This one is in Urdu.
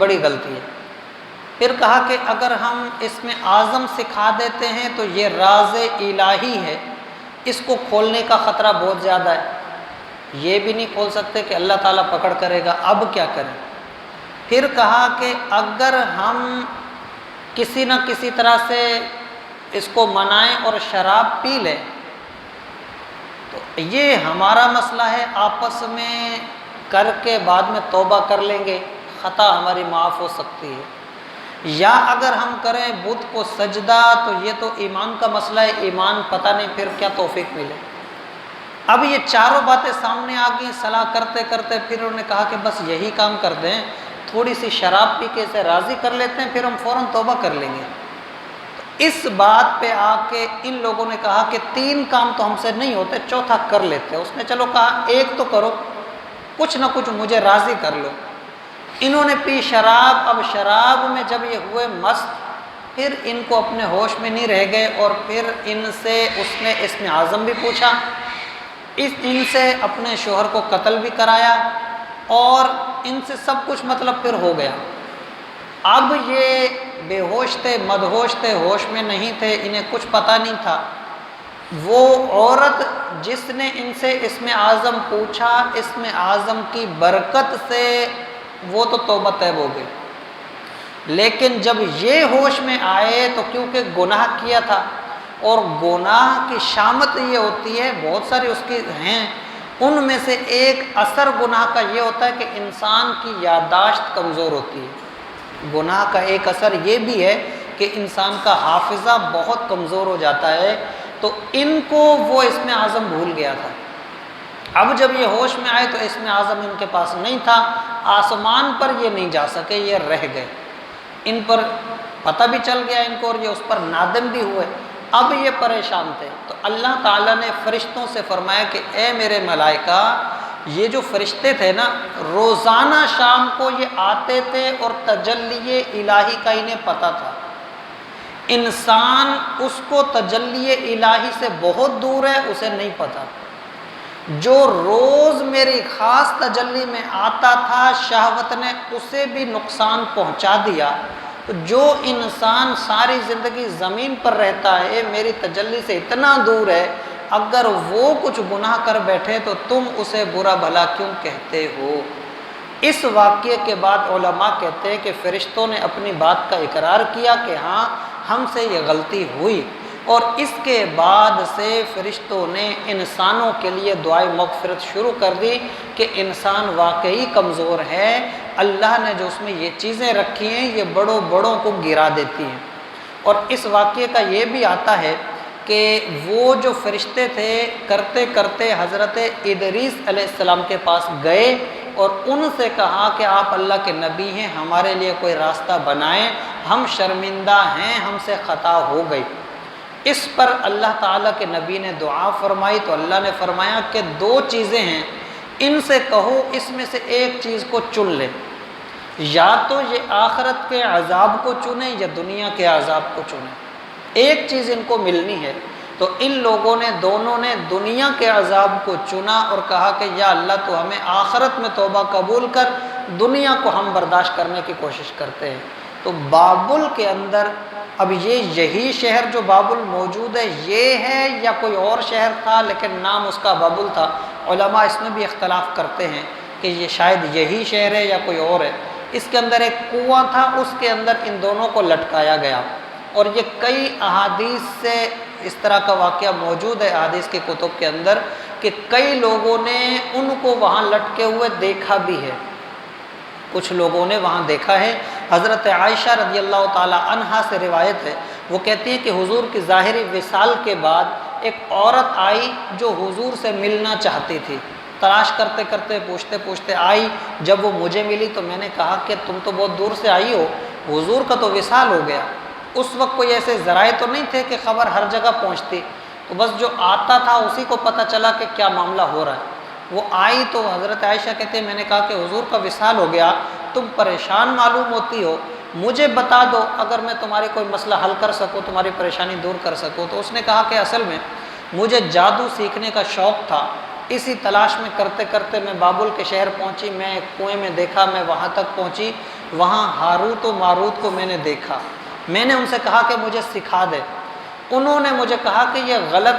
بڑی غلطی ہے۔ پھر کہا کہ اگر ہم اس میں اعظم سکھا دیتے ہیں تو یہ راز الہی ہے، اس کو کھولنے کا خطرہ بہت زیادہ ہے، یہ بھی نہیں کھول سکتے کہ اللہ تعالیٰ پکڑ کرے گا، اب کیا کریں؟ پھر کہا کہ اگر ہم کسی نہ کسی طرح سے اس کو منائیں اور شراب پی لیں تو یہ ہمارا مسئلہ ہے، آپس میں کر کے بعد میں توبہ کر لیں گے، خطا ہماری معاف ہو سکتی ہے۔ یا اگر ہم کریں بت کو سجدہ تو یہ تو ایمان کا مسئلہ ہے، ایمان پتہ نہیں پھر کیا توفیق ملے۔ اب یہ چاروں باتیں سامنے آ گئی، صلاح کرتے کرتے پھر انہوں نے کہا کہ بس یہی کام کر دیں، تھوڑی سی شراب پی کے اسے راضی کر لیتے ہیں، پھر ہم فوراً توبہ کر لیں گے۔ تو اس بات پہ آ کے ان لوگوں نے کہا کہ 3 کام تو ہم سے نہیں ہوتے، چوتھا کر لیتے ہیں۔ اس نے چلو کہا ایک تو کرو، کچھ نہ کچھ مجھے راضی کر لو۔ انہوں نے پی شراب، اب شراب میں جب یہ ہوئے مست، پھر ان کو اپنے ہوش میں نہیں رہ گئے، اور پھر ان سے اس نے اسم اعظم بھی پوچھا، ان سے اپنے شوہر کو قتل بھی کرایا، اور ان سے سب کچھ مطلب پھر ہو گیا۔ اب یہ بے ہوش تھے، مدہوش تھے، ہوش میں نہیں تھے، انہیں کچھ پتہ نہیں تھا۔ وہ عورت جس نے ان سے اسم اعظم پوچھا، اسم اعظم کی برکت سے وہ تو توبہ طیب ہو گئی، لیکن جب یہ ہوش میں آئے تو کیونکہ گناہ کیا تھا، اور گناہ کی شامت یہ ہوتی ہے، بہت ساری اس کی ہیں، ان میں سے ایک اثر گناہ کا یہ ہوتا ہے کہ انسان کی یادداشت کمزور ہوتی ہے۔ گناہ کا ایک اثر یہ بھی ہے کہ انسان کا حافظہ بہت کمزور ہو جاتا ہے، تو ان کو وہ اسم اعظم بھول گیا تھا۔ اب جب یہ ہوش میں آئے تو اسم اعظم ان کے پاس نہیں تھا، آسمان پر یہ نہیں جا سکے، یہ رہ گئے، ان پر پتہ بھی چل گیا ان کو، اور یہ اس پر نادم بھی ہوئے۔ اب یہ پریشان تھے، تو اللہ تعالیٰ نے فرشتوں سے فرمایا کہ اے میرے ملائکہ، یہ جو فرشتے تھے نا، روزانہ شام کو یہ آتے تھے اور تجلی الہی کا انہیں پتہ تھا۔ انسان اس کو تجلی الہی سے بہت دور ہے، اسے نہیں پتہ۔ جو روز میری خاص تجلی میں آتا تھا، شہوت نے اسے بھی نقصان پہنچا دیا۔ تو جو انسان ساری زندگی زمین پر رہتا ہے، میری تجلی سے اتنا دور ہے، اگر وہ کچھ گناہ کر بیٹھے تو تم اسے برا بھلا کیوں کہتے ہو؟ اس واقعے کے بعد علماء کہتے ہیں کہ فرشتوں نے اپنی بات کا اقرار کیا کہ ہاں ہم سے یہ غلطی ہوئی، اور اس کے بعد سے فرشتوں نے انسانوں کے لیے دعائے مغفرت شروع کر دی کہ انسان واقعی کمزور ہے، اللہ نے جو اس میں یہ چیزیں رکھی ہیں یہ بڑوں بڑوں کو گرا دیتی ہیں۔ اور اس واقعے کا یہ بھی آتا ہے کہ وہ جو فرشتے تھے کرتے کرتے حضرت ادریس علیہ السلام کے پاس گئے اور ان سے کہا کہ آپ اللہ کے نبی ہیں، ہمارے لیے کوئی راستہ بنائیں، ہم شرمندہ ہیں، ہم سے خطا ہو گئی۔ اس پر اللہ تعالیٰ کے نبی نے دعا فرمائی تو اللہ نے فرمایا کہ 2 چیزیں ہیں، ان سے کہو اس میں سے ایک چیز کو چن لیں، یا تو یہ آخرت کے عذاب کو چنیں یا دنیا کے عذاب کو چنیں، ایک چیز ان کو ملنی ہے۔ تو ان لوگوں نے دونوں نے دنیا کے عذاب کو چنا اور کہا کہ یا اللہ تو ہمیں آخرت میں توبہ قبول کر، دنیا کو ہم برداشت کرنے کی کوشش کرتے ہیں۔ تو بابل کے اندر اب یہی شہر جو بابل موجود ہے یہ ہے یا کوئی اور شہر تھا لیکن نام اس کا بابل تھا؟ علماء اس میں بھی اختلاف کرتے ہیں کہ یہ شاید یہی شہر ہے یا کوئی اور ہے۔ اس کے اندر ایک کنواں تھا، اس کے اندر ان دونوں کو لٹکایا گیا، اور یہ کئی احادیث سے اس طرح کا واقعہ موجود ہے احادیث کی کتب کے اندر کہ کئی لوگوں نے ان کو وہاں لٹکے ہوئے دیکھا بھی ہے، کچھ لوگوں نے وہاں دیکھا ہے۔ حضرت عائشہ رضی اللہ تعالی عنہا سے روایت ہے، وہ کہتی ہے کہ حضور کی ظاہری وصال کے بعد ایک عورت آئی جو حضور سے ملنا چاہتی تھی، تلاش کرتے کرتے پوچھتے پوچھتے آئی۔ جب وہ مجھے ملی تو میں نے کہا کہ تم تو بہت دور سے آئی ہو، حضور کا تو وصال ہو گیا۔ اس وقت کوئی ایسے ذرائع تو نہیں تھے کہ خبر ہر جگہ پہنچتی، تو بس جو آتا تھا اسی کو پتہ چلا کہ کیا معاملہ ہو رہا ہے۔ وہ آئی تو حضرت عائشہ کہتے ہیں میں نے کہا کہ حضور کا وصال ہو گیا، تم پریشان معلوم ہوتی ہو، مجھے بتا دو اگر میں تمہاری کوئی مسئلہ حل کر سکوں، تمہاری پریشانی دور کر سکوں۔ تو اس نے کہا کہ اصل میں مجھے جادو سیکھنے کا شوق تھا، اسی تلاش میں کرتے کرتے میں بابل کے شہر پہنچی، میں ایک کنویں میں دیکھا، میں وہاں تک پہنچی وہاں ہاروت و ماروت کو میں نے دیکھا، میں نے ان سے کہا کہ مجھے سکھا دے، انہوں نے مجھے کہا کہ یہ غلط